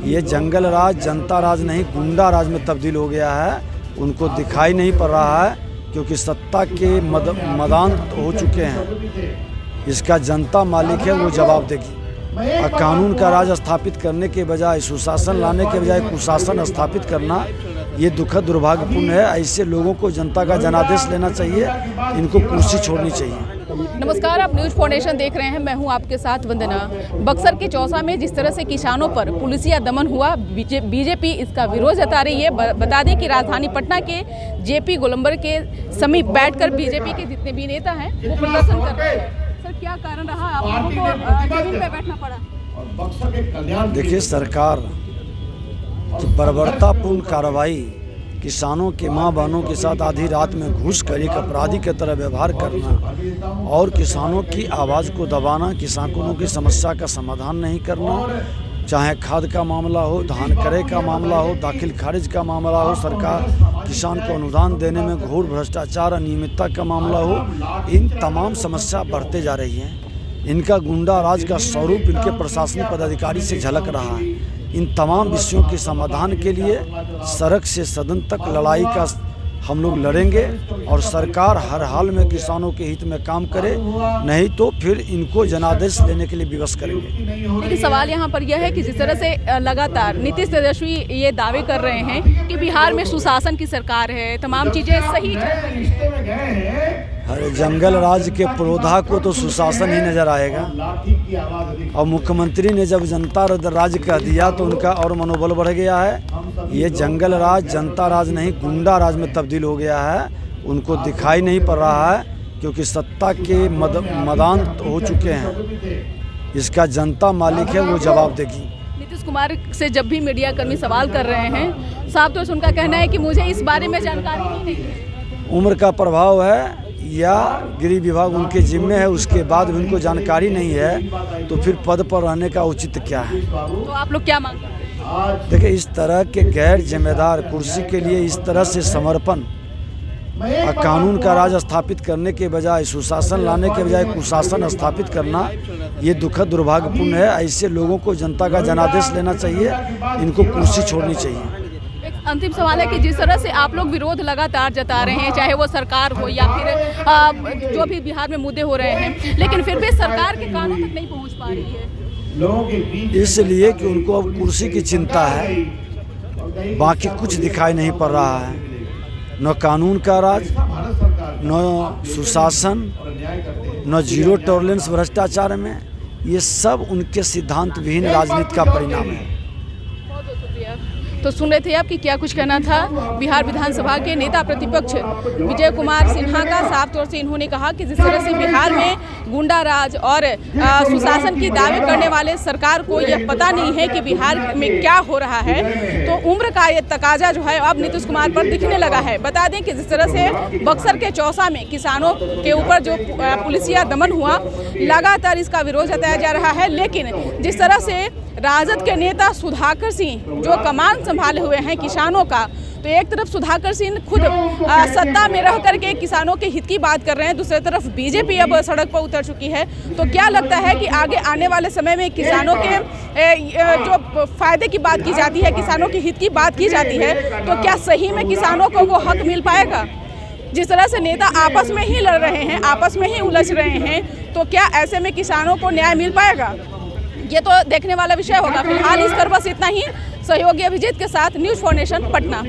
ये जंगल राज जनता राज नहीं गुंडा राज में तब्दील हो गया है। उनको दिखाई नहीं पड़ रहा है क्योंकि सत्ता के मदान हो चुके हैं। इसका जनता मालिक है, वो जवाब देगी। और कानून का राज स्थापित करने के बजाय, सुशासन लाने के बजाय कुशासन स्थापित करना, ये दुखद दुर्भाग्यपूर्ण है। ऐसे लोगों को जनता का जनादेश लेना चाहिए, इनको कुर्सी छोड़नी चाहिए। नमस्कार, आप न्यूज़ फाउंडेशन देख रहे हैं। मैं हूं आपके साथ वंदना। बक्सर के चौसा में जिस तरह से किसानों पर पुलिसिया दमन हुआ, बीजेपी इसका विरोध जता रही है। बता दें कि राजधानी पटना के जेपी गोलंबर के समीप बैठकर बीजेपी के जितने भी नेता हैं वो प्रदर्शन कर रहे हैं। सर, क्या कारण रहा आप लोगों को जमीन पे बैठना पड़ा? देखिए, सरकार की बर्बरतापूर्ण कार्रवाई, किसानों के माँ बहनों के साथ आधी रात में घुस कर एक अपराधी की तरह व्यवहार करना और किसानों की आवाज़ को दबाना, किसानों की समस्या का समाधान नहीं करना, चाहे खाद का मामला हो, धान क्रय का मामला हो, दाखिल खारिज का मामला हो, सरकार किसान को अनुदान देने में घोर भ्रष्टाचार अनियमितता का मामला हो, इन तमाम समस्या बढ़ते जा रही हैं। इनका गुंडा राज का स्वरूप इनके प्रशासनिक पदाधिकारी से झलक रहा है। इन तमाम विषयों के समाधान के लिए सड़क से सदन तक लड़ाई का हम लोग लड़ेंगे और सरकार हर हाल में किसानों के हित में काम करे, नहीं तो फिर इनको जनादेश लेने के लिए विवश करेंगे। लेकिन सवाल यहाँ पर यह है कि जिस तरह से लगातार नीतीश तेजस्वी ये दावे कर रहे हैं कि बिहार में सुशासन की सरकार है, तमाम चीज़ें सही चल रही हैं। अरे जंगल राज के पुरोधा को तो सुशासन ही नजर आएगा। और मुख्यमंत्री ने जब जनता राज कह दिया तो उनका और मनोबल बढ़ गया है। ये जंगल राज जनता राज नहीं गुंडा राज में तब्दील हो गया है। उनको दिखाई नहीं पड़ रहा है क्योंकि सत्ता के मदान हो चुके हैं। इसका जनता मालिक है, वो जवाब देगी। नीतीश कुमार से जब भी मीडिया कर्मी सवाल कर रहे हैं, साफ तौर से उनका कहना है कि मुझे इस बारे में जानकारी ही नहीं है। उम्र का प्रभाव है या गृह विभाग उनके जिम्मे है, उसके बाद भी उनको जानकारी नहीं है, तो फिर पद पर रहने का उचित क्या है? तो आप लोग क्या मांगते हैं? देखिए, इस तरह के गैर जिम्मेदार कुर्सी के लिए इस तरह से समर्पण और कानून का राज स्थापित करने के बजाय, सुशासन लाने के बजाय कुशासन स्थापित करना, ये दुखद दुर्भाग्यपूर्ण है। ऐसे लोगों को जनता का जनादेश लेना चाहिए, इनको कुर्सी छोड़नी चाहिए। अंतिम सवाल है कि जिस तरह से आप लोग विरोध लगातार जता रहे हैं, चाहे वो सरकार हो या फिर जो भी बिहार में मुद्दे हो रहे हैं, लेकिन फिर भी सरकार के कानों तक नहीं पहुंच पा रही है। इसलिए कि उनको अब कुर्सी की चिंता है, बाकी कुछ दिखाई नहीं पड़ रहा है। न कानून का राज, न सुशासन, न जीरो टॉलरेंस भ्रष्टाचार में। ये सब उनके सिद्धांत विहीन राजनीति का परिणाम है। तो सुन रहे थे आप कि क्या कुछ कहना था बिहार विधानसभा के नेता प्रतिपक्ष विजय कुमार सिन्हा का। साफ तौर से इन्होंने कहा कि जिस तरह से बिहार में गुंडा राज और सुशासन की दावे करने वाले सरकार को यह पता नहीं है कि बिहार में क्या हो रहा है, तो उम्र का ये तकाजा जो है अब नीतीश कुमार पर दिखने लगा है। बता दें कि जिस तरह से बक्सर के चौसा में किसानों के ऊपर जो पुलिसिया दमन हुआ, लगातार इसका विरोध जताया जा रहा है। लेकिन जिस तरह से राजद के नेता सुधाकर सिंह जो कमान संभाले हुए हैं किसानों का, तो एक तरफ सुधाकर सिंह खुद सत्ता में रह करके किसानों के हित की बात कर रहे हैं, दूसरी तरफ बीजेपी अब सड़क पर उतर चुकी है। तो क्या लगता है कि आगे आने वाले समय में किसानों के जो फायदे की बात की जाती है, किसानों के हित की बात की जाती है, तो क्या सही में किसानों को वो हक मिल पाएगा? जिस तरह से नेता आपस में ही लड़ रहे हैं, आपस में ही उलझ रहे हैं, तो क्या ऐसे में किसानों को न्याय मिल पाएगा? ये तो देखने वाला विषय होगा। फिलहाल इस पर बस इतना ही। सहयोगी अभिजीत के साथ न्यूज़ फाउंडेशन पटना।